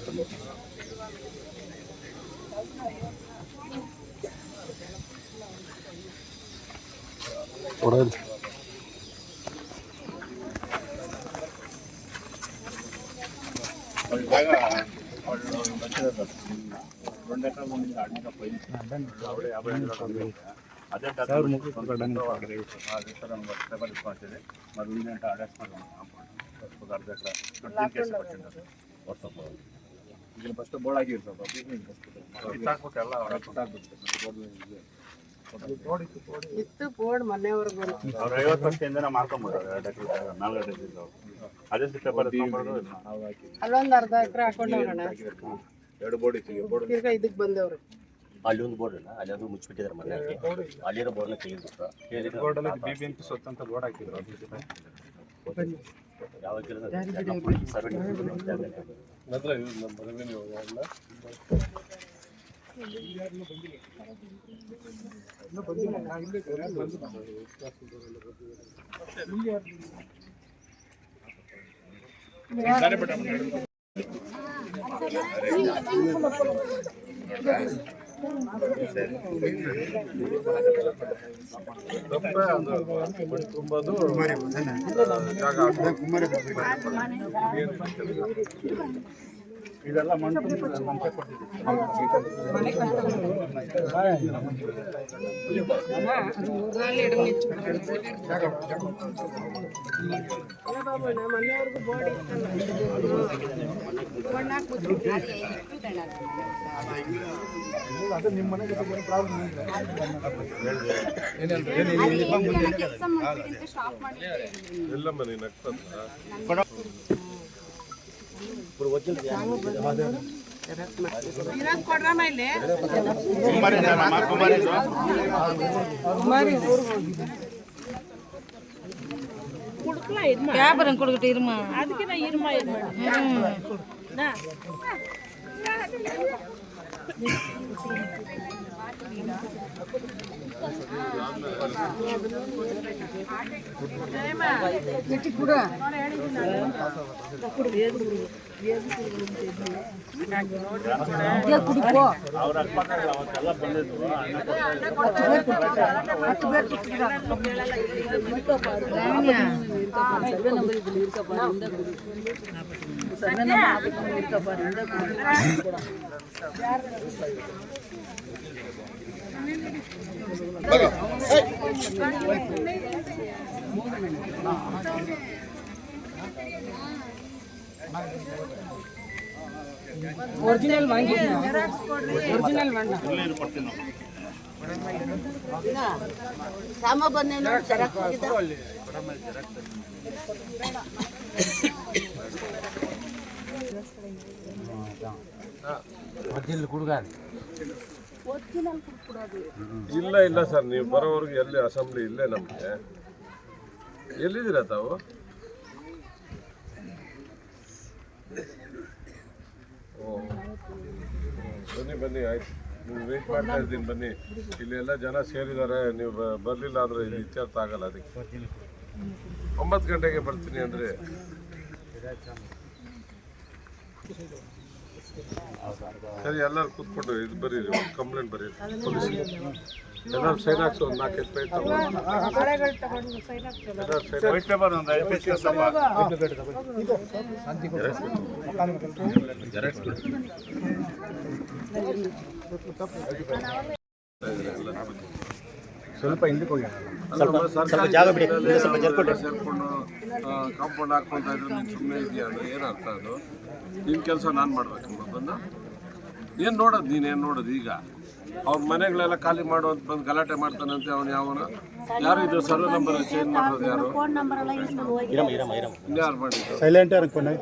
అదే first board ಆಗಿರ್ತಾವ ಇತ್ತು ಬೋರ್ಡ್ ಮನೆಯವ್ರಿಗೆ ಅವ್ರು 50 ವರ್ಷದಿಂದ ಮಾಡ್ಕೊಂಡ್ಬಿಡೋರು ಅದೇ ಪೇಪರ್ ಅಲ್ಲೊಂದು ಅರ್ಧ ಎಕರೆ ಹಾಕೊಂಡವ್ರಣ್ಣ 2 ಬೋರ್ಡ್ ಇತ್ತು ಈಗ ಇದಕ್ಕೆ ಬಂದವ್ರು ಅಲ್ಲಿ ಒಂದು ಬೋರ್ಡ್ ಇಲ್ಲ ಅಲ್ಲಿ ಅದು ಮುಚ್ಚಿಬಿಟ್ಟಿದ್ದಾರೆ ಮನೆ ಅಲ್ಲಿರೋ ಬೋರ್ಡ್ನ ತೆಗೆದ್ಬಿಟ್ಟು ಬೋರ್ಡಲ್ಲಿ BBMP ಸ್ವತ್ತಂತ ಬೋರ್ಡ್ ಹಾಕಿದ್ರು ಯಾವ ತುಂಬದು ಇದೆಲ್ಲ ಮಣ್ಣು ಮನೆಯವ್ರಿಗೂ ಬೋರ್ಡ್ ಅದು ನಿಮ್ಮ ಮನೆಗೆ ಪ್ರಾಬ್ಲಮ್ ಎಲ್ಲ ಮನೆ ನಗ್ತದ வியாபாரம் கொடுக்கட்டு இருமா அதுக்கு நான் இருமா ಒರಿಜಿನಲ್ ಒರಿಜಿನಲ್ ಸಾಮ ಬಂದೆ ನೋಡಿ ಜೆರಾಕ್ಸ್ ಇಲ್ಲ ಇಲ್ಲ ಸರ್, ನೀವು ಬರೋವರೆಗೆ ಎಲ್ಲಿ ಅಸೆಂಬ್ಲಿ ಇಲ್ಲೇ ನಮಗೆ. ಎಲ್ಲಿದ್ದೀರಾ ತಾವು? ಬನ್ನಿ ಬನ್ನಿ, ಆಯ್ತು, ನೀವು ವೇಟ್ ಮಾಡ್ತಾ ಇದ್ದೀನಿ, ಬನ್ನಿ. ಇಲ್ಲಿ ಎಲ್ಲ ಜನ ಸೇರಿದ್ದಾರೆ, ನೀವು ಬರಲಿಲ್ಲ ಅಂದರೆ ಇಲ್ಲಿ ಇತ್ಯರ್ಥ ಆಗಲ್ಲ. ಅದಕ್ಕೆ 9 ಗಂಟೆಗೆ ಬರ್ತೀನಿ ಅಂದರೆ ಸರಿ. ಎಲ್ಲರೂ ಕೂತ್ಕೊಂಡು ಇದು ಬರೀರಿ, ಒಂದು ಕಂಪ್ಲೇಂಟ್ ಬರೀರಿ ಪೊಲೀಸ್ಗೆ. ಎಲ್ಲರೂ ಸೈನ್ ಹಾಕ್ಸೋ, ಒಂದು 4 ಪೇಜ್ ಸ್ವಲ್ಪ ಹಿಂದಕ್ಕೆ ಹೋಗಿ ಸೇರ್ಕೊಂಡು ಕಾಂಪೌಂಡ್ ಹಾಕ್ಕೊಳ್ತಾ ಇದ್ರೆ ನೀನು ಸುಮ್ಮನೆ ಇದೆಯಾ ಅಂದರೆ ಏನು ಅರ್ಥ? ಅದು ನಿನ್ನ ಕೆಲಸ ನಾನು ಮಾಡ್ಬೇಕಮ್ಮ. ಬಂದು ಏನು ನೋಡೋದು, ನೀನೇನು ನೋಡೋದು? ಈಗ ಅವ್ರ ಮನೆಗಳೆಲ್ಲ ಖಾಲಿ ಮಾಡುವಂತ ಬಂದು ಗಲಾಟೆ ಮಾಡ್ತಾನಂತೆ. ಅವನು ಯಾರು ಇದು ಸರ್ವೆ ನಂಬರ್ ಚೇಂಜ್ ಮಾಡೋದು? ಯಾರು ಇನ್ಯಾರು ಮಾಡಿದ್ರು? ಸೈಲೆಂಟ್ ಅನ್ಕೊಂಡೆ.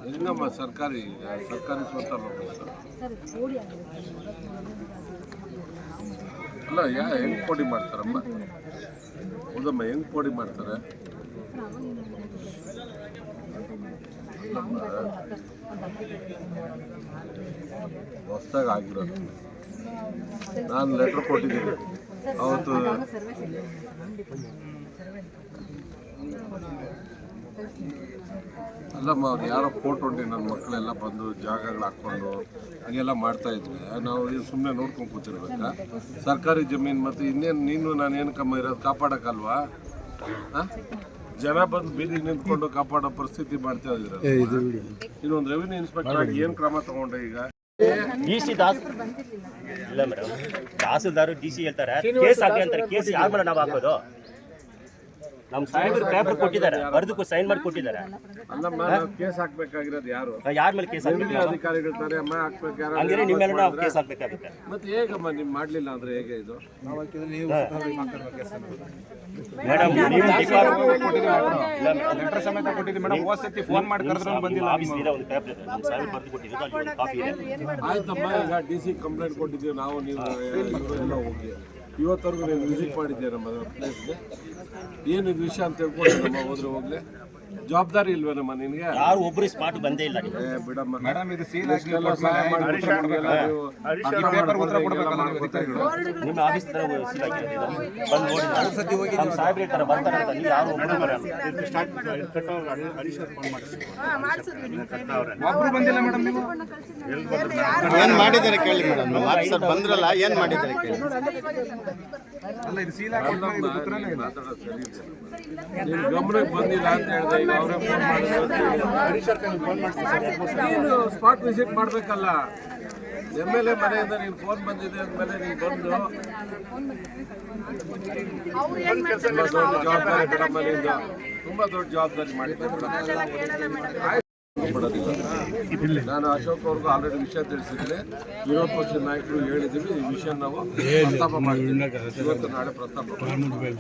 ಹೆಂಗಮ್ಮ ಸರ್ಕಾರಿ ಸ್ವಂತ ಅಲ್ಲ, ಹೆಂಗೆ ಪೋಡಿ ಮಾಡ್ತಾರಮ್ಮ? ಹೌದಮ್ಮ, ಹೆಂಗೆ ಪೋಡಿ ಮಾಡ್ತಾರೆ? ಹೊಸ್ದಾಗಿ ಆಗಿರೋದು. ನಾನು ಲೆಟ್ರ್ ಕೊಟ್ಟಿದ್ದೀನಿ ಅವತ್ತು. ಅಲ್ಲಮ್ಮ ಅವ್ರು ಯಾರೋ ಫೋಟೋ ಹೊಂಟಿ ನನ್ನ ಮಕ್ಕಳೆಲ್ಲ ಬಂದು ಜಾಗಗಳು ಹಾಕ್ಕೊಂಡು ಹಾಗೆಲ್ಲ ಮಾಡ್ತಾ ಇದ್ವಿ. ನಾವು ಸುಮ್ಮನೆ ನೋಡ್ಕೊಂಡು ಕೂತಿರ್ಬೇಕಾ? ಸರ್ಕಾರಿ ಜಮೀನು ಮತ್ತು ಇನ್ನೇನು ನೀನು ನಾನೇನು ಕಮ್ಮ ಇರೋದು ಕಾಪಾಡೋಕ್ಕಲ್ವಾ? ಜನ ಬಂದು ಬೀದಿಗೆ ನಿಂತ್ಕೊಂಡು ಕಾಪಾಡೋ ಪರಿಸ್ಥಿತಿ ಮಾಡ್ತಾ ಇದ್ದೀರ. ಇನ್ನೊಂದು ರೆವಿನ್ಯೂ ಇನ್ಸ್ಪೆಕ್ಟರ್ ಆಗಿ ಏನು ಕ್ರಮ ತಗೊಂಡೆ ಈಗ? DC ದಾಸ್ ಇಲ್ಲ ಮೇಡಮ್, ತಹಸೀಲ್ದಾರ್ DC ಹೇಳ್ತಾರೆ ಕೇಸ್ ಹಾಕಿ ಅಂತಾರೆ. ಕೇಸ್ ಯಾರ ಮೇಲೆ ನಾವು ಹಾಕೋದು? ನಮ್ಮ ಸಾಹೇಬರು ಪೇಪರ್ ಕೊಟ್ಟಿದ್ದಾರೆ, ಬರೆದು ಸೈನ್ ಮಾಡಿ ಕೊಟ್ಟಿದ್ದಾರೆ. ಅಲ್ಲಮ್ಮ, ನಾವು ಕೇಸ್ ಹಾಕ್ಬೇಕಾಗಿರೋದು ಯಾರು? ಯಾರ ಮೇಲೆ ಕೇಸ್ ರೆವಿನ್ಯೂ ಅಧಿಕಾರಿಗಳು ತಾನೇ ಅಮ್ಮ ಹಾಕ್ಬೇಕು. ಯಾರು ಹಂಗಿದ್ರೆ ನಿಮ್ಮ ಮೇಲೆ ನಾವು ಕೇಸ್ ಹಾಕ್ಬೇಕಾಗುತ್ತೆ. ಮತ್ತೆ ಹೇಗಮ್ಮ ನೀವು ಮಾಡಲಿಲ್ಲ ಅಂದ್ರೆ ಹೇಗೆ ಇದು? ಮೇಡಮ್ ನೀವು ಲೆಟರ್ ಸಮೇತ ಕೊಟ್ಟಿದ್ದೀವಿ ಮೇಡಮ್. ಹೋದ ಸತಿ ಫೋನ್ ಮಾಡಿ ಕರೆದ್ರು ಬಂದಿಲ್ಲ. ಆಫೀಸ್ ಇದೆ, ಒಂದು ಪೇಪರ್ ಇದೆ, ನಮ್ಮ ಸಾಹೇಬರು ಬರೆದು ಕೊಟ್ಟಿರೋದು, ಅಲ್ಲಿ ಒಂದು ಕಾಪಿ ಇದೆ. ಆಯ್ತಮ್ಮ, ಈಗ DC ಕಂಪ್ಲೇಂಟ್ ಕೊಟ್ಟಿದ್ದೀವಿ ನಾವು, ನೀವು ಎಲ್ಲ ಹೋಗಿ ಇವತ್ತವರೆಗೂ ನೀವು ವಿಸಿಟ್ ಮಾಡಿದ್ದೀರ ನಮ್ಮ ಪ್ಲೇಸ್ಗೆ. ಏನು ಇದು ವಿಷಯ ಅಂತ ತಿಳ್ಕೊಂಡು ನಮ್ಮ ಹೋದ್ರೆ ಹೋಗ್ಲಿ, ಜವಾಬ್ದಾರಿ ಇಲ್ವೇನಮ್ಮ ನಿನಗೆ? ಯಾರು ಒಬ್ಬರು ಸ್ಪಾಟ್ ಬಂದೇ ಇಲ್ಲ. ನೀವು ಬಿಡಮ್ಮ ಮೇಡಮ್, ಇದು ಸೀಲ್ ಆಗಿ ಎಲ್ಲ ಸಹಾಯ ಮಾಡಿ ಉತ್ತರ ಕೊಡಬೇಕಲ್ಲ ಅಧಿಕಾರಿಗಳು. ನಿಮ್ಮ ಆಫೀಸ್ ತರ ಬಂದು ನೋಡಿ, ನಮ್ಮ ಸಾಹೇಬ್ರು ಹೇಳ್ತಾರೆ ಬರ್ತಾರೆ ಅಂತ. ನೀವು ಯಾರು ಒಬ್ಬರು ಬರಲ್ಲ. ಒಬ್ರು ಬಂದಿಲ್ಲ ಮೇಡಮ್. ನೀವು ಏನ್ ಮಾಡಿದ್ದಾರೆ ಕೇಳಿ ಮೇಡಮ್. ವಾಟ್ಸಪ್ ಬಂದ್ರಲ್ಲ, ಏನ್ ಮಾಡಿದ್ದಾರೆ ಕೇಳಿ. ಅಲ್ಲ, ಇದು ಸೀಲ್ ಆಗಿ ಮಾತಾಡೋದು ಸರಿ ಇದೆ. ನೀನು ಗಮನಕ್ಕೆ ಬಂದಿಲ್ಲ ಅಂತ ಹೇಳಿದೆ. ಈಗ ಅವರೇ ಫೋನ್ ಮಾಡ್ತಾರೆ. ನೀನು ಸ್ಪಾಟ್ ವಿಸಿಟ್ ಮಾಡಬೇಕಲ್ಲ. MLA ಮನೆಯಿಂದ ನೀನು ಫೋನ್ ಬಂದಿದೆ ಅಂದಮೇಲೆ ನೀನು ಬಂದು ತುಂಬ ದೊಡ್ಡ ಜವಾಬ್ದಾರಿ ಬಿಡಮ್ಮ. ನಿಂದು ತುಂಬ ದೊಡ್ಡ ಜವಾಬ್ದಾರಿ ಮಾಡಿದ್ದೆ ಬಿಡಮ್ಮ. ಬಿಡೋದಿಲ್ಲ. ನಾನು ಅಶೋಕ್ ಅವ್ರಿಗೂ ಆಲ್ರೆಡಿ ವಿಷಯ ತಿಳಿಸಿದ್ದೀನಿ. ವಿರೋಧ ಪಕ್ಷದ ನಾಯಕರು ಹೇಳಿದ್ದೀವಿ, ಈ ವಿಷಯ ನಾವು ಪ್ರಸ್ತಾಪ ಮಾಡ್ತೀವಿ. ಇವತ್ತು ನಾಳೆ ಪ್ರಸ್ತಾಪ ಮಾಡ್ತೀವಿ.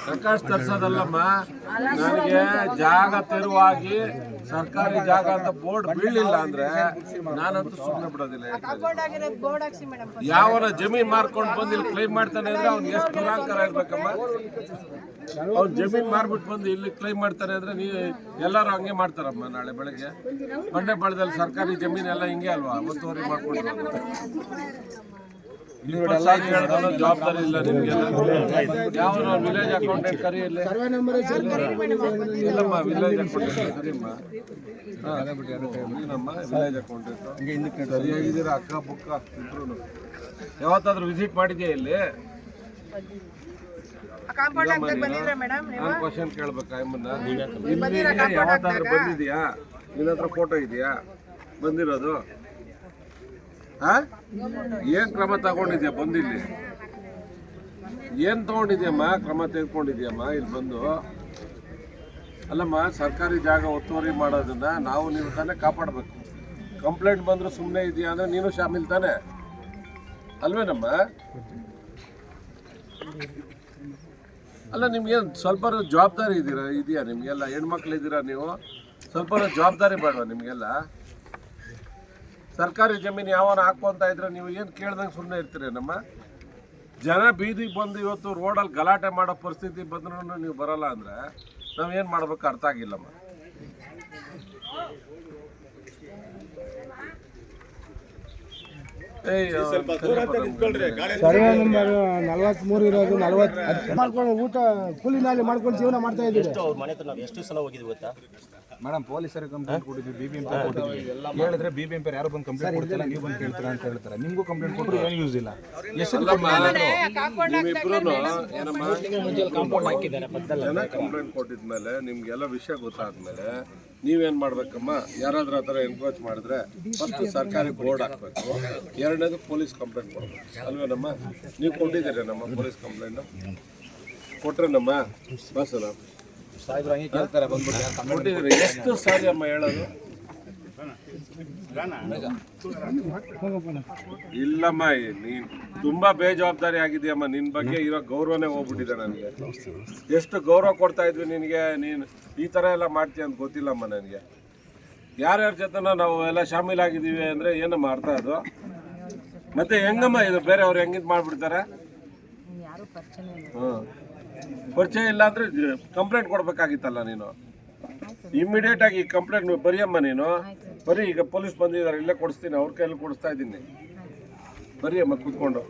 ಪ್ರಕಾಶ್ ತರ್ಸೋದಲ್ಲಮ್ಮ, ನನಗೆ ಜಾಗ ತೆರವಾಗಿ ಸರ್ಕಾರಿ ಜಾಗ ಅಂತ ಬೋರ್ಡ್ ಬೀಳಲಿಲ್ಲ ಅಂದ್ರೆ ನಾನಂತೂ ಸುಮ್ಮನೆ ಬಿಡೋದಿಲ್ಲ. ಯಾವನ ಜಮೀನ್ ಮಾರ್ಕೊಂಡು ಬಂದು ಇಲ್ಲಿ ಕ್ಲೈಮ್ ಮಾಡ್ತಾನೆ ಅಂದ್ರೆ ಅವ್ನು ಎಷ್ಟು ದುರಾಂಕಾರ ಇರ್ಬೇಕಮ್ಮ. ಅವ್ನು ಜಮೀನ್ ಮಾರ್ಬಿಟ್ಟು ಬಂದು ಇಲ್ಲಿ ಕ್ಲೈಮ್ ಮಾಡ್ತಾನೆ ಅಂದ್ರೆ ನೀವು ಎಲ್ಲರೂ ಹಂಗೆ ಮಾಡ್ತಾರಮ್ಮ. ನಾಳೆ ಬೆಳಗ್ಗೆ ಬಂಡೆಪಾಳ್ಯದಲ್ಲಿ ಸರ್ಕಾರಿ ಜಮೀನೆಲ್ಲ ಹಿಂಗೆ ಅಲ್ವಾ, ಒತ್ತುವರಿ ಮಾಡ್ಕೊಂಡು ಜವಾಬ್ದಾರಿ ಇಲ್ಲ ನಿಮ್ಗೆಲ್ಲ. ಯಾವ ವಿಲೇಜ್ ಅಕೌಂಟೆಂಟ್ ಕರಿಯಲ್ಲಿ ಇಲ್ಲಮ್ಮ, ವಿಲೇಜ್ ಅಕೌಂಟೆಂಟ್ ಕರಿಯಮ್ಮ. ನಮ್ಮ ವಿಲೇಜ್ ಅಕೌಂಟೆಂಟ್ ಸರಿಯಾಗಿದ್ದೀರಾ? ಅಕ್ಕ ಬುಕ್ಕ ಇಬ್ರು ಯಾವತ್ತಾದ್ರೂ ವಿಸಿಟ್ ಮಾಡಿದ್ಯಾ ಇಲ್ಲಿ? ನಾನು ಕ್ವಶನ್ ಕೇಳ್ಬೇಕಾ ನಿಮ್ಮನ್ನ? ಇಲ್ಲಿ ಯಾವತ್ತಾದ್ರೂ ಬಂದಿದ್ಯಾ? ನಿನ್ನ ಹತ್ರ ಫೋಟೋ ಇದೆಯಾ ಬಂದಿರೋದು? ಏನ್ ಕ್ರಮ ತಗೊಂಡಿದ್ಯಾ ಬಂದಿಲ್ಲಿ? ಏನ್ ತಗೊಂಡಿದ್ಯಮ್ಮ? ಕ್ರಮ ತೆಗೆದುಕೊಂಡಿದ್ಯಮ್ಮ ಇಲ್ಲಿ ಬಂದು? ಅಲ್ಲಮ್ಮ, ಸರ್ಕಾರಿ ಜಾಗ ಒತ್ತುವರಿ ಮಾಡೋದನ್ನ ನಾವು ನೀವು ತಾನೇ ಕಾಪಾಡಬೇಕು. ಕಂಪ್ಲೇಂಟ್ ಬಂದ್ರು ಸುಮ್ಮನೆ ಇದೆಯಾ ಅಂದ್ರೆ ನೀನು ಶಾಮಿಲ್ ತಾನೆ ಅಲ್ವೇನಮ್ಮ? ಅಲ್ಲ, ನಿಮ್ಗೇನು ಸ್ವಲ್ಪ ಜವಾಬ್ದಾರಿ ಇದೆಯಾ ನಿಮಗೆಲ್ಲ? ಹೆಣ್ಮಕ್ಳಿದ್ದೀರಾ ನೀವು, ಸ್ವಲ್ಪ ಜವಾಬ್ದಾರಿ ಬೇಡವಾ ನಿಮಗೆಲ್ಲ? ಸರ್ಕಾರಿ ಜಮೀನು ಯಾವನ ಹಾಕುವಂತ ಇದ್ರೆ ನೀವು ಏನು ಕೇಳ್ದಂಗೆ ಸುಮ್ಮನೆ ಇರ್ತೀರಿ ನಮ್ಮ? ಜನ ಬೀದಿಗೆ ಬಂದು ಇವತ್ತು ರೋಡಲ್ಲಿ ಗಲಾಟೆ ಮಾಡೋ ಪರಿಸ್ಥಿತಿ ಬಂದ್ರೂ ನೀವು ಬರಲ್ಲ ಅಂದರೆ ನಾವೇನು ಮಾಡ್ಬೇಕು ಅರ್ಥ ಆಗಿಲ್ಲಮ್ಮ. ಸರ್ವೆ ನಂಬರ್ 43 ಇರೋದು 40 ಮಾಡ್ಕೊಂಡು ಊಟ ಕೂಲಿ ನಾಲಿ ಮಾಡ್ಕೊಂಡು ಜೀವನ ಮಾಡ್ತಾ ಇದ್ದೀವಿ. ಅವ್ರ ಮನೆ ಹತ್ರ ನಾವು ಎಷ್ಟು ಸಲ ಹೋಗಿದ್ವಿ ಗೊತ್ತಾ ಮೇಡಮ್? ಪೊಲೀಸರಿಗೆ ಕಂಪ್ಲೇಂಟ್ ಕೊಟ್ಟಿದ್ವಿ, BBMP ಕೊಟ್ಟಿದ್ವಿ. ಹೇಳಿದ್ರೆ BBMP ಯಾರು ಬಂದು ಕಂಪ್ಲೇಂಟ್ ಕೊಡ್ತಿಲ್ಲ, ನೀವು ಬಂದು ಕೇಳ್ತೀರಾ ಅಂತ ಹೇಳ್ತಾರೆ. ನಿಮಗೂ ಕಂಪ್ಲೇಂಟ್ ಕೊಟ್ಟರು ಏನು ಯೂಸ್ ಇಲ್ಲ. ಜನ ಕಂಪ್ಲೇಂಟ್ ಕೊಟ್ಟಿದ್ಮೇಲೆ ನಿಮ್ಗೆಲ್ಲ ವಿಷಯ ಗೊತ್ತಾದ್ಮೇಲೆ ನೀವೇನು ಮಾಡ್ಬೇಕಮ್ಮ? ಯಾರಾದ್ರೂ ಆ ಥರ ಎನ್ಕ್ರೋಚ್ ಮಾಡಿದ್ರೆ ಫಸ್ಟ್ ಸರ್ಕಾರಿ ಬೋರ್ಡ್ ಹಾಕಬೇಕು, ಎರಡನೇದು ಪೊಲೀಸ್ ಕಂಪ್ಲೇಂಟ್ ಕೊಡಬೇಕು ಅಲ್ವೇನಮ್ಮ? ನೀವು ಕೊಟ್ಟಿದ್ದೀರಿ ನಮ್ಮ ಪೊಲೀಸ್ ಕಂಪ್ಲೇಂಟ್ ಕೊಟ್ರೇನಮ್ಮ? ಬಸ್ ಅಲ್ಲ ಸಾಹೇಬ್ರು ಹಂಗೆ ಕೇಳ್ತಾರೆ ಬಂದ್ಬಿಟ್ಟು ಕೊಟ್ಟಿದ್ದೀರಿ. ಎಷ್ಟು ಸಾರಿ ಅಮ್ಮ ಹೇಳೋದು? ಇಲ್ಲಮ್ಮ, ನೀನ್ ತುಂಬಾ ಬೇಜವಾಬ್ದಾರಿ ಆಗಿದೆಯಮ್ಮ. ನಿನ್ ಬಗ್ಗೆ ಇರೋ ಗೌರವನೇ ಹೋಗ್ಬಿಟ್ಟಿದೆ ನನಗೆ. ಎಷ್ಟು ಗೌರವ ಕೊಡ್ತಾ ಇದ್ವಿ ನಿನಗೆ, ನೀನು ಈ ಥರ ಎಲ್ಲ ಮಾಡ್ತೀಯ ಅಂತ ಗೊತ್ತಿಲ್ಲಮ್ಮ ನನಗೆ. ಯಾರ್ಯಾರ ಜೊತೆನ ನಾವು ಎಲ್ಲ ಶಾಮೀಲಾಗಿದ್ದೀವಿ ಅಂದರೆ ಏನಮ್ಮ ಅರ್ಥ ಅದು? ಮತ್ತೆ ಹೆಂಗಮ್ಮ ಇದು ಬೇರೆಯವ್ರು ಹೆಂಗಿದ್ ಮಾಡಿಬಿಡ್ತಾರೆ? ಪರಿಚಯ ಇಲ್ಲ ಅಂದರೆ ಕಂಪ್ಲೇಂಟ್ ಕೊಡ್ಬೇಕಾಗಿತ್ತಲ್ಲ ನೀನು. ಇಮ್ಮಿಡಿಯೇಟ್ ಆಗಿ ಕಂಪ್ಲೇಂಟ್ ಬರೀಯಮ್ಮ ನೀನು. ಬರೀ ಈಗ ಪೊಲೀಸ್ ಬಂದಿದ್ದಾರೆ, ಇಲ್ಲೇ ಕೊಡಿಸ್ತೀನಿ, ಅವ್ರ ಕೈಯಲ್ಲಿ ಕೊಡಿಸ್ತಾ ಇದ್ದೀನಿ. ಬರೀಯಮ್ಮ ಕೂತ್ಕೊಂಡು.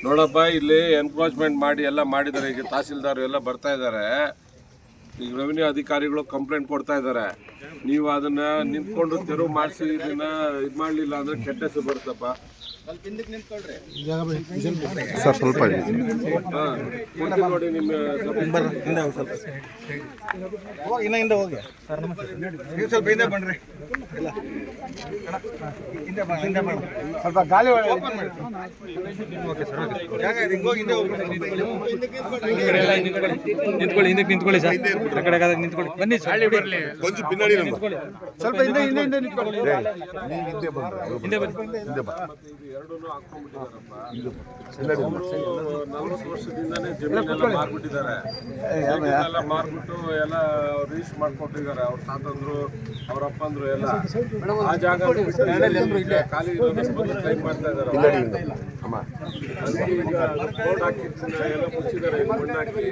ನೋಡಪ್ಪ, ಇಲ್ಲಿ ಎನ್ಕ್ರೋಚ್ಮೆಂಟ್ ಮಾಡಿ ಎಲ್ಲ ಮಾಡಿದ್ದಾರೆ. ಈಗ ತಹಸೀಲ್ದಾರ್ ಎಲ್ಲ ಬರ್ತಾ ಇದ್ದಾರೆ. ಈಗ ರೆವಿನ್ಯೂ ಅಧಿಕಾರಿಗಳು ಕಂಪ್ಲೇಂಟ್ ಕೊಡ್ತಾ ಇದ್ದಾರೆ. ನೀವು ಅದನ್ನ ನಿಂತ್ಕೊಂಡು ತೆರವು ಮಾಡಿಸಿ ಇದನ್ನ ಇದು ಮಾಡಲಿಲ್ಲ ಅಂದ್ರೆ ಕೆಟ್ಟ ಹೆಸರು ಬರುತ್ತಪ್ಪ. ಸರ್ ಸ್ವಲ್ಪ ನೋಡಿ ನಿಮ್ಮ ಹಿಂದೆ ಹೋಗಿ ನೀವು ಸ್ವಲ್ಪ ಹಿಂದೆ ಬನ್ರಿ. ಸ್ವಲ್ಪ ಗಾಳಿ ಓಕೆ ಸರ್, ಹೋಗಿ ಹಿಂದೆ ಹೋಗಿ ನಿಂತ್ಕೊಳ್ಳಿ, ಹಿಂದಕ್ಕೆ ನಿಂತ್ಕೊಳ್ಳಿ ಸರ್. ಆ ಕಡೆ ನಿಂತ್ಕೊಳ್ಳಿ, ಬನ್ನಿ ಸರ್. ಕೊಂಚ ಪಿನ್ನಾಡಿ ಸ್ವಲ್ಪ ಹಿಂದೆ ನಿಂತ್ಕೊಳ್ಳಿ. ಹಿಂದೆ ಬನ್ನಿ. ಎರಡನ್ನೂ ಹಾಕೊಂಡ್ಬಿಟ್ಟಿದಾರಪ್ಪ. 40 ವರ್ಷದಿಂದಾನೇ ಜಮೀನೆಲ್ಲ ಮಾರ್ಬಿಟ್ಟಿದ್ದಾರೆ. ಜಮೀನೆಲ್ಲ ಮಾರ್ಬಿಟ್ಟು ಎಲ್ಲ ರಿಜಿಸ್ಟರ್ ಮಾಡ್ಕೊಟ್ಟಿದ್ದಾರೆ. ಅವ್ರ ತಾತಂದ್ರು, ಅವ್ರ ಅಪ್ಪಂದ್ರು ಎಲ್ಲ. ಆ ಜಾಗ ಖಾಲಿ ಕ್ಲೈಮ್ ಮಾಡ್ತಾ ಇದ್ದಾರೆ. ಈಗ ಬೋರ್ಡ್ ಹಾಕಿ ಎಲ್ಲ ಮುಚ್ಚಿದ್ದಾರೆ, ಮಣ್ಣು ಹಾಕಿ.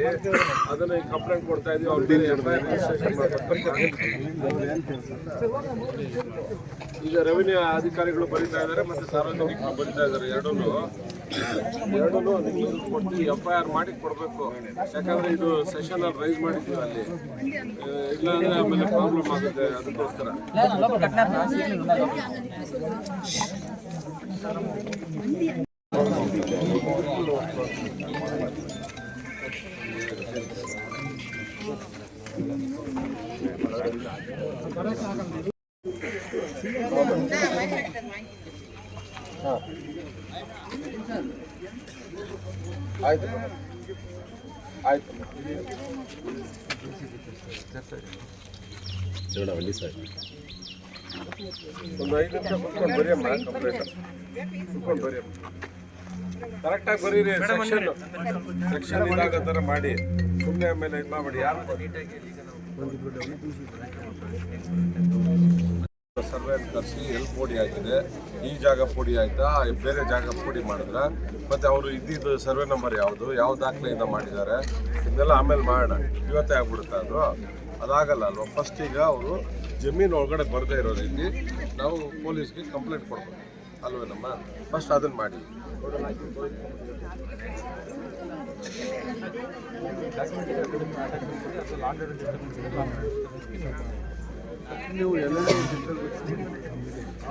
ಅದನ್ನ ಈಗ ಕಂಪ್ಲೇಂಟ್ ಕೊಡ್ತಾ ಇದೀವಿ. ಅವ್ರ ಬೇರೆ FIR ರಿಜಿಸ್ಟ್ರೇಷನ್ ಮಾಡ್ತಾರೆ. ಈಗ ರೆವಿನ್ಯೂ ಅಧಿಕಾರಿಗಳು ಬರೀತಾ ಇದ್ದಾರೆ ಮತ್ತೆ ಸಾರ್ವಜನಿಕರು ಬರೀತಾ ಇದ್ದಾರೆ. ಎರಡನ್ನೂ ನಿಮ್ಗೆ ಕೊಟ್ಟು FIR ಮಾಡಿ ಕೊಡಬೇಕು. ಯಾಕಂದ್ರೆ ಇದು ಸೆಷನ್ ಅಲ್ಲಿ ರೈಸ್ ಮಾಡಿದ್ವಿ ಅಲ್ಲಿ. ಇಲ್ಲ ಅಂದ್ರೆ ಆಮೇಲೆ ಪ್ರಾಬ್ಲಮ್ ಆಗುತ್ತೆ. ಅದಕ್ಕೋಸ್ಕರ ಆಯ್ತು ಆಯ್ತು. ಒಂದು 5 ನಿಮಿಷ ಕುತ್ಕೊಂಡು ಬರೆಯಮ್ಮ. ಕಂಪ್ಲೇಂಟ್ ಕುತ್ಕೊಂಡು ಬರೆಯಮ್ಮ. ಕರೆಕ್ಟಾಗಿ ಬರೀರಿ. ಸೆಕ್ಷನ್ ಇದಾಗ ಥರ ಮಾಡಿ. ಸುಮ್ಮನೆ ಆಮೇಲೆ ಇದು ಮಾಡಿ. ಯಾರು ಸರ್ವೆ ತರಿಸಿ ಎಲ್ಲಿ ಪೋಡಿ ಆಗಿದೆ, ಈ ಜಾಗ ಪೋಡಿ ಆಯ್ತಾ, ಬೇರೆ ಜಾಗ ಪೋಡಿ ಮಾಡಿದ್ರ, ಮತ್ತೆ ಅವರು ಇದ್ದಿದ್ದು ಸರ್ವೆ ನಂಬರ್ ಯಾವುದು, ಯಾವ ದಾಖಲೆಯಿಂದ ಮಾಡಿದ್ದಾರೆ, ಇದನ್ನೆಲ್ಲ ಆಮೇಲೆ ಮಾಡೋಣ. ಇವತ್ತೇ ಆಗ್ಬಿಡುತ್ತೆ ಅದು. ಅದಾಗಲ್ಲ ಅಲ್ವಾ. ಫಸ್ಟ್ ಈಗ ಅವರು ಜಮೀನು ಒಳಗಡೆ ಬರದೇ ಇರೋ ರೀತಿ ನಾವು ಪೊಲೀಸ್ಗೆ ಕಂಪ್ಲೇಂಟ್ ಕೊಡ್ಬೇಕು ಅಲ್ವೇನಮ್ಮ. ಫಸ್ಟ್ ಅದನ್ನು ಮಾಡಿ.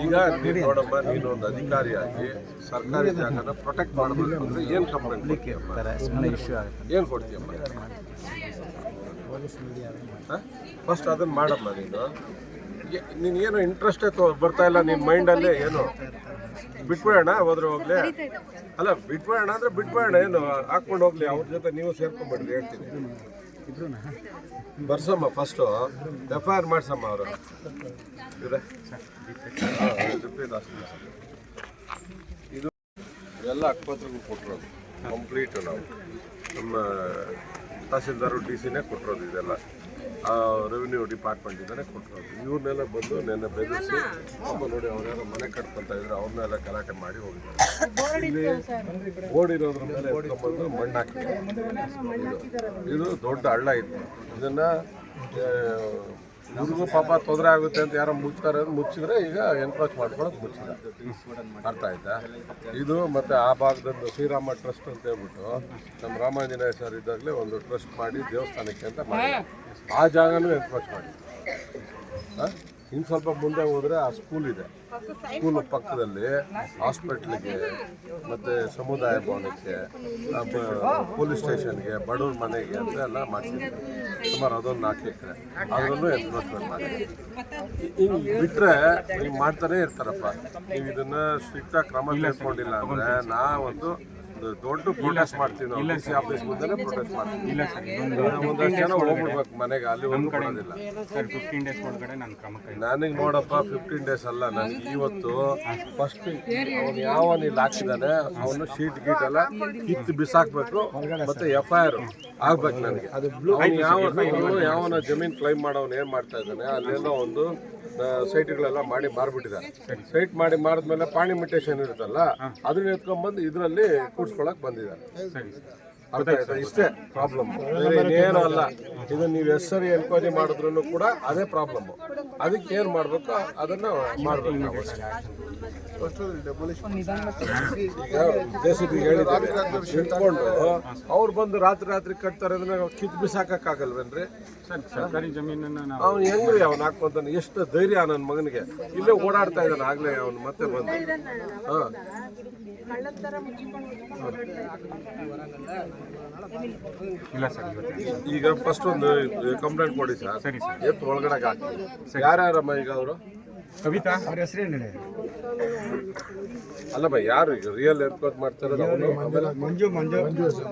ಈಗ ನೀನು ನೋಡಮ್ಮ, ನೀನು ಒಂದು ಅಧಿಕಾರಿಯಾಗಿ ಸರ್ಕಾರಿ ಜಾಗನ ಪ್ರೊಟೆಕ್ಟ್ ಮಾಡಬೇಕು ಅಂದ್ರೆ ಏನು ಕಂಪ್ಲೇಂಟ್ ಏನು ಕೊಡ್ತೀಯಮ್ಮ? ಫಸ್ಟ್ ಅದನ್ನ ಮಾಡಮ್ಮ. ನೀನೇನು ಇಂಟ್ರೆಸ್ಟೇ ಬರ್ತಾ ಇಲ್ಲ ನಿನ್ನ ಮೈಂಡಲ್ಲೇ. ಏನು ಬಿಟ್ಬಿಡೋಣ, ಹೋದ್ರೆ ಹೋಗ್ಲಿ. ಅಲ್ಲ, ಬಿಟ್ಬಿಡೋಣ ಅಂದ್ರೆ ಬಿಟ್ಬಿಡೋಣ. ಏನು ಹಾಕ್ಕೊಂಡು ಹೋಗ್ಲಿ. ಅವ್ರ ಜೊತೆ ನೀವು ಸೇರ್ಕೊಂಡ್ಬಿಡ್ರಿ. ಹೇಳ್ತೀನಿ, ಬರ್ಸಮ್ಮ. First FIR ಮಾಡ್ಸಮ್ಮ. ಅವರು ಇದೆ ಇದು ಎಲ್ಲ ಹಕ್ಕುಪತ್ರಗಳು ಕೊಟ್ಟಿರೋದು ಕಂಪ್ಲೀಟ್. ನಾವು ನಮ್ಮ ತಹಸೀಲ್ದಾರು DC ಕೊಟ್ಟಿರೋದು. ಇದೆಲ್ಲ ರೆವಿನ್ಯೂ ಡಿಪಾರ್ಟ್ಮೆಂಟಿಂದನೇ ಕೊಟ್ಟಿರೋದು. ಇವ್ರನ್ನೆಲ್ಲ ಬಂದು ನೆನ್ನೆ ಬೆದರಿಸಿ ಪಾಪ ನೋಡಿ ಅವ್ರ್ಯಾರೋ ಮನೆ ಕಟ್ಕೊಂತ ಇದ್ರೆ ಅವ್ರನ್ನೆಲ್ಲ ಗಲಾಟೆ ಮಾಡಿ ಹೋಗಿದ್ದಾರೆ. ಇಲ್ಲಿ ಓಡಿರೋದ್ರ ಮೇಲೆ ಎತ್ಕೊಂಡ್ಬಂದು ಮಣ್ಣು ಹಾಕಿದ್ದಾರೆ. ಇದು ದೊಡ್ಡ ಹಳ್ಳ ಇತ್ತು. ಇದನ್ನ ಇವ್ರಿಗೂ ಪಾಪ ತೊಂದರೆ ಆಗುತ್ತೆ ಅಂತ ಯಾರೋ ಮುಚ್ತಾರೆ. ಮುಚ್ಚಿದ್ರೆ ಈಗ ಎನ್ಕ್ರೋಚ್ ಮಾಡ್ಕೊಳ್ಳೋದು ಮುಚ್ಚಿಲ್ಲ. ಅರ್ಥ ಆಯ್ತಾ? ಇದು ಮತ್ತೆ ಆ ಭಾಗದಲ್ಲಿ ಶ್ರೀರಾಮ ಟ್ರಸ್ಟ್ ಅಂತ ಹೇಳ್ಬಿಟ್ಟು ನಮ್ಮ ರಾಮಾಂಜನೇಯ ಸರ್ ಇದ್ದಾಗಲೇ ಒಂದು ಟ್ರಸ್ಟ್ ಮಾಡಿ ದೇವಸ್ಥಾನಕ್ಕೆ ಅಂತ ಮಾಡಿ ಆ ಜಾಗನೂ ಎನ್ಕ್ರೋಚ್ ಮಾಡಿ. ಇನ್ನು ಸ್ವಲ್ಪ ಮುಂದೆ ಹೋದರೆ ಆ ಸ್ಕೂಲ್ ಇದೆ. ಸ್ಕೂಲ್ ಪಕ್ಕದಲ್ಲಿ ಹಾಸ್ಪಿಟ್ಲಿಗೆ ಮತ್ತು ಸಮುದಾಯ ಭವನಕ್ಕೆ, ಪೊಲೀಸ್ ಸ್ಟೇಷನ್ಗೆ, ಬಡವ್ರ ಮನೆಗೆ ಅಂತ ಎಲ್ಲ ಮಾಡಿಸಿದ್ರು. ಸುಮಾರು ಅದೊಂದು 4 ಎಕರೆ. ಅದರಲ್ಲೂ ಎನ್ಕ್ರೋಚ್ಮೆಂಟ್ ಮಾಡಿ ಹಿಂಗೆ ಬಿಟ್ಟರೆ ಹಿಂಗೆ ಮಾಡ್ತಾನೆ ಇರ್ತಾರಪ್ಪ. ನೀವು ಇದನ್ನು ಸ್ಟ್ರಿಕ್ಟಾಗಿ ಕ್ರಮ ತೆಗೆದುಕೊಂಡಿಲ್ಲ ಅಂದರೆ ನಾವೊಂದು ದೊಡ್ಡ ಪ್ರೊಟೆಸ್ಟ್ ಮಾಡ್ತೀವಿ. ನಾವು DC ಆಫೀಸ್ ಮುಂದೆ ಪ್ರೊಟೆಸ್ಟ್ ಮಾಡ್ತೀವಿ. ಒಂದಷ್ಟು ಜನ ಹೋಗ್ಬಿಡ್ಬೇಕು ಮನೆಗೆ. ಅಲ್ಲಿ ಒಂದು ಕೊಡೋದಿಲ್ಲ. 15 ಡೇಸ್ ಒಳಗಡೆ ನಾನು ಕ್ರಮ ನನಗೆ ನೋಡಪ್ಪ 15 ಡೇಸ್ ಅಲ್ಲ, ನನಗೆ ಇವತ್ತು ಫಸ್ಟ್ ಅವನು ಯಾವನು ಇಲ್ಲಿ ಹಾಕಿದ್ದಾನೆ ಅವನು ಶೀಟ್ ಗೀಟ್ ಎಲ್ಲ ಕಿತ್ತು ಬಿಸಾಕ್ಬೇಕು. ಮತ್ತೆ FIR ಆಗ್ಬೇಕು ನನಗೆ. ಯಾವನ ಜಮೀನು ಕ್ಲೈಮ್ ಮಾಡೋನು ಏನು ಮಾಡ್ತಾ ಇದ್ದಾನೆ, ಅಲ್ಲೆಲ್ಲ ಒಂದು ಸೈಟ್ಗಳೆಲ್ಲ ಮಾಡಿ ಮಾರ್ಬಿಟ್ಟಿದ್ದಾರೆ. ಸೈಟ್ ಮಾಡಿ ಮಾರಿದ್ಮೇಲೆ ಪಾಣಿಮಿಟೇಷನ್ ಇರುತ್ತಲ್ಲ, ಅದನ್ನ ಎತ್ಕೊಂಡ್ಬಂದು ಇದರಲ್ಲಿ ಕೂಡ್ಸ್ಕೊಳಕ್ ಬಂದಿದ್ದಾರೆ. ಅರ್ಥ ಆಯ್ತಾ? ಇಷ್ಟೇ ಪ್ರಾಬ್ಲಮ್, ಬೇರೆ ಇನ್ನೇನು ಅಲ್ಲ. ಇದು ನೀವು ಹೆಸರು ಎನ್ಕ್ವೈರಿ ಮಾಡಿದ್ರು ಕೂಡ ಅದೇ ಪ್ರಾಬ್ಲಮ್. ಅದಕ್ಕೆ ಏನು ಮಾಡಬೇಕು ಅದನ್ನು ಮಾಡಬೇಕು ನಾವು. ಈಗ JCB ಹೇಳಿದ್ದಾರೆ ಇಟ್ಕೊಂಡು ಅವ್ರು ಬಂದು ರಾತ್ರಿ ಕಟ್ತಾರೆ ಅಂದ್ರೆ ಕಿತ್ತು ಬಿಸಾಕಕ್ಕಾಗಲ್ವೇನ್ರಿ? ಸರ್ಕಾರಿ ಜಮೀನನ್ನು ಅವ್ನು ಹೆಂಗ್ರಿ ಅವ್ನು ಹಾಕ್ಕೊಂತಾನೆ? ಎಷ್ಟು ಧೈರ್ಯ ನನ್ನ ಮಗನಿಗೆ? ಇಲ್ಲೇ ಓಡಾಡ್ತಾ ಇದ್ದಾನೆ ಆಗ್ಲೇ ಅವ್ನು ಮತ್ತೆ ಬಂದು. ಹಾಂ, ಇಲ್ಲ ಸರ್ ಇವತ್ತು ಈಗ ಫಸ್ಟ್ ಒಂದು ಕಂಪ್ಲೇಂಟ್ ಕೊಡಿ ಸರ್. ಸರಿ ಸರ್. ಎತ್ತು ಒಳಗಡೆ ಹಾಕಿ. ಯಾರ್ಯಾರಮ್ಮ ಈಗ ಅವರು? ಕವಿತಾ ಅವ್ರ ಹೆಸರೇನು? ಅಲ್ಲಮ್ಮ ಯಾರು ಈಗ ರಿಯಲ್ ಎನ್ಕ್ವೈರಿ ಮಾಡ್ತಾರೆ? ಅವನು ಆಮೇಲೆ ಮಂಜು ಸರ್.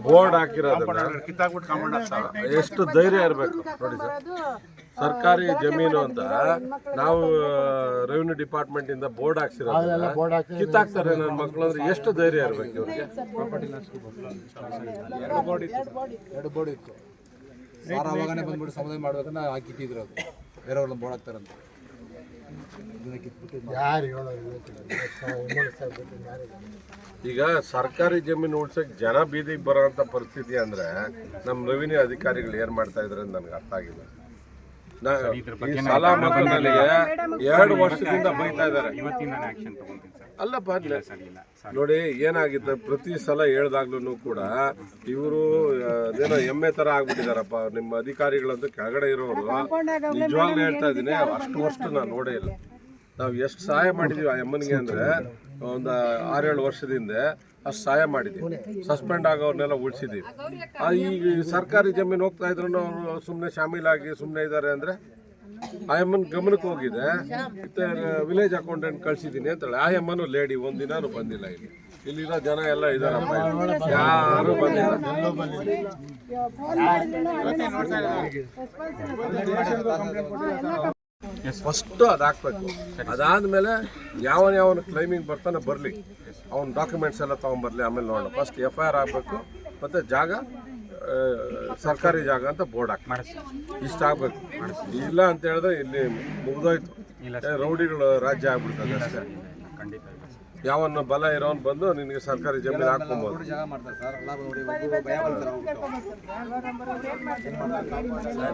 ಬೋರ್ಡ್ ಹಾಕಿರೋದನ್ನ ಎಷ್ಟು ಧೈರ್ಯ ಇರಬೇಕು ನೋಡಿ ಸರ್. ಸರ್ಕಾರಿ ಜಮೀನು ಅಂತ ನಾವು ರೆವಿನ್ಯೂ ಡಿಪಾರ್ಟ್ಮೆಂಟ್ ಇಂದ ಬೋರ್ಡ್ ಹಾಕ್ಸಿರೋದು ಕಿತ್ತಾಕ್ತಾರೆ ನನ್ನ ಮಕ್ಕಳು ಅಂದ್ರೆ ಎಷ್ಟು ಧೈರ್ಯ ಇರ್ಬೇಕು ಇವ್ರಿಗೆ? ಎರಡು ಬೋರ್ಡ್ ಇತ್ತು ಸಾರ್ ಅವಾಗನೇ ಬಂದ್ಬಿಟ್ಟು ಸಮುದಾಯ ಮಾಡ್ಬೇಕಂತ ಹಾಕಿಟ್ಟಿದ್ರು. ಅದು ಬೇರೆಯವ್ರನ್ನ ಬೋರ್ಡ್ ಹಾಕ್ತಾರಂತ. ಈಗ ಸರ್ಕಾರಿ ಜಮೀನು ಉಳ್ಸಕ್ ಜನ ಬೀದಿಗೆ ಬರೋಂಥ ಪರಿಸ್ಥಿತಿ ಅಂದ್ರೆ ನಮ್ಮ ರೆವಿನ್ಯೂ ಅಧಿಕಾರಿಗಳು ಏನ್ ಮಾಡ್ತಾ ಇದ್ರೆ ನನಗೆ ಅರ್ಥ ಆಗಿಲ್ಲ. ಈ ಸಾಲ ಮಕ್ಕಳು ನನಗೆ 2 ವರ್ಷದಿಂದ ಬೈತಾ ಇದ್ದಾರೆ. ಇವತ್ತಿಂದಾನೇ ಆಕ್ಷನ್ ತಗೊಂತೀನಿ ಸರ್. ಅಲ್ಲಪ್ಪ ನೋಡಿ ಏನಾಗಿದೆ, ಪ್ರತಿ ಸಲ ಹೇಳ್ದಾಗ್ಲೂ ಕೂಡ ಇವರು ಅದೇನೋ ಎಮ್ಮೆ ತರ ಆಗ್ಬಿಟ್ಟಿದಾರಪ್ಪ ನಿಮ್ಮ ಅಧಿಕಾರಿಗಳಂತೂ. ಕೆಳಗಡೆ ಇರೋರು ನಿಜವಾಗ್ಲೂ ಹೇಳ್ತಾ ಇದ್ದೀನಿ, ಅಷ್ಟು ನಾನು ನೋಡೇ ಇಲ್ಲ. ನಾವು ಎಷ್ಟು ಸಹಾಯ ಮಾಡಿದೀವಿ ಆ ಎಮ್ಮನಿಗೆ ಅಂದ್ರೆ ಒಂದು 6-7 ವರ್ಷದಿಂದ ಅಷ್ಟು ಸಹಾಯ ಮಾಡಿದ್ದೀವಿ. ಸಸ್ಪೆಂಡ್ ಆಗೋರ್ನೆಲ್ಲ ಉಳಿಸಿದ್ದೀವಿ. ಈಗ ಸರ್ಕಾರಿ ಜಮೀನು ಹೋಗ್ತಾ ಇದ್ರು ಅವರು ಸುಮ್ಮನೆ ಶಾಮೀಲಾಗಿ ಸುಮ್ಮನೆ ಇದ್ದಾರೆ ಅಂದರೆ ಆ ಎಮ್ಮನ ಗಮನಕ್ಕೆ ಹೋಗಿದೆ. ಮತ್ತೆ ವಿಲೇಜ್ ಅಕೌಂಟೆಂಟ್ ಕಳ್ಸಿದ್ದೀನಿ ಅಂತೇಳಿ ಆ ಎಮ್ಮನು ಲೇಡಿ ಒಂದಿನಾನು ಬಂದಿಲ್ಲ. ಇಲ್ಲಿರೋ ಜನ ಎಲ್ಲ ಇದಾರಪ್ಪ, ಯಾರು ಬಂದಿಲ್ಲ. ಫಸ್ಟ್ ಅದು ಹಾಕ್ಬೇಕು. ಅದಾದ್ಮೇಲೆ ಯಾವನ ಕ್ಲೈಮಿಂಗ್ ಬರ್ತಾನೆ ಬರಲಿ, ಅವ್ನ ಡಾಕ್ಯುಮೆಂಟ್ಸ್ ಎಲ್ಲ ತೊಗೊಂಬರ್ಲಿ, ಆಮೇಲೆ ನೋಡೋಣ. ಫಸ್ಟ್ FIR ಆಗಬೇಕು, ಮತ್ತು ಜಾಗ ಸರ್ಕಾರಿ ಜಾಗ ಅಂತ ಬೋರ್ಡ್ ಹಾಕಿ ಇಷ್ಟ ಆಗ್ಬೇಕು. ಇಲ್ಲ ಅಂತ ಹೇಳಿದ್ರೆ ಇಲ್ಲಿ ಮುಗ್ದೋಯ್ತು, ರೌಡಿಗಳು ರಾಜ್ಯ ಆಗ್ಬಿಡ್ತದೆ ಅಷ್ಟೇ. ಯಾವನ್ನ ಬಲ ಇರೋನ್ ಬಂದು ನಿನಗೆ ಸರ್ಕಾರಿ ಜಮೀನು ಹಾಕ್ಕೊಬೋದು.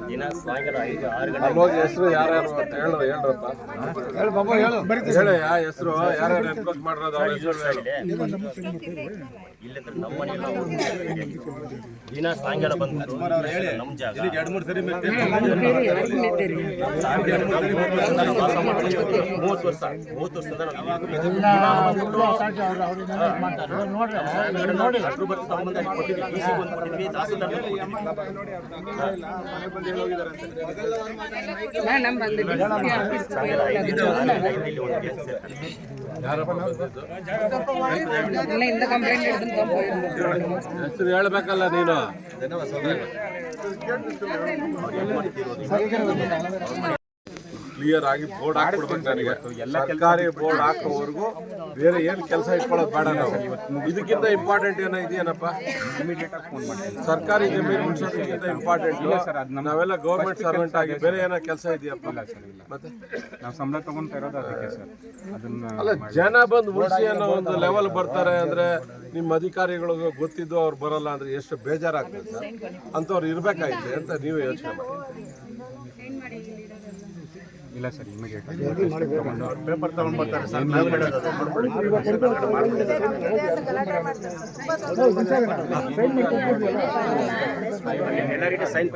ದಿನ ಸಾಯಂಕಾಲ 5-6 ಗಂಟೆ ಅಲ್ಲಿ ಹೋಗಿ ಹೆಸರು ಯಾರ್ಯಾರು ಅಂತ ಹೇಳ್ರಪ್ಪ. ಹೇಳಯ್ಯ ಹೆಸರು ಯಾರ್ಯಾರು ಎನ್ಕ್ವೈರಿ ಮಾಡಿರೋದು ಅವ್ರ ಹೆಸರು ಹೇಳು. ಇಲ್ಲಂದ್ರೆ ನಮ್ಮ ಮನೆಯಲ್ಲ ದಿನ ಸಾಯಂಕಾಲ ಬಂದ್ಬಿಟ್ಟು ನಮ್ಮ ಜಾಗ 2-3 ಸರಿ 30 ವರ್ಷದಿಂದ ಹೆಸರು ಹೇಳ್ಬೇಕಲ್ಲ ನೀನು. ಕ್ಲಿಯರ್ ಆಗಿ ಬೋರ್ಡ್ ಹಾಕ್ಬಿಡ್ಬೇಕು ನನಗೆ. ಸರ್ಕಾರಿ ಬೋರ್ಡ್ ಹಾಕೋವರೆಗೂ ಬೇರೆ ಏನು ಕೆಲಸ ಇಟ್ಕೊಳ್ಳೋದು ಬೇಡ ನಾವು. ಇದಕ್ಕಿಂತ ಇಂಪಾರ್ಟೆಂಟ್ ಏನೋ ಇದೆಯೇನಪ್ಪ? ಸರ್ಕಾರಿ ಜಮೀನು ಉಳಿಸೋದಕ್ಕಿಂತ ಇಂಪಾರ್ಟೆಂಟ್ ನಾವೆಲ್ಲ ಗೌರ್ಮೆಂಟ್ ಸರ್ವೆಂಟ್ ಆಗಿ ಬೇರೆ ಏನೋ ಕೆಲಸ ಇದೆಯಪ್ಪ? ಮತ್ತೆ ನಾವು ಸಂಬಳ ತಗೊಂತಾ ಇರೋದು ಅದಕ್ಕೆ ಸರ್. ಅದನ್ನ ಅಲ್ಲ, ಜನ ಬಂದು ಉಳಿಸಿ ಅನ್ನೋ ಒಂದು ಲೆವೆಲ್ ಬರ್ತಾರೆ ಅಂದ್ರೆ ನಿಮ್ಮ ಅಧಿಕಾರಿಗಳಿಗೆ ಗೊತ್ತಿದ್ದು ಅವ್ರು ಬರಲ್ಲ ಅಂದ್ರೆ ಎಷ್ಟು ಬೇಜಾರಾಗ್ತದೆ ಸರ್. ಅಂಥವ್ರು ಇರ್ಬೇಕಾಯ್ತು ಅಂತ ನೀವು ಯೋಚನೆ ಮಾಡಿ. ಇಲ್ಲ ಸರ್, ಇಮಿಡಿಯೇಟ್ ಪೇಪರ್ ತಗೊಂಡ್ಬರ್ತಾರೆ ಸರ್. ಎಲ್ಲರಿಗೆ ಸೈನ್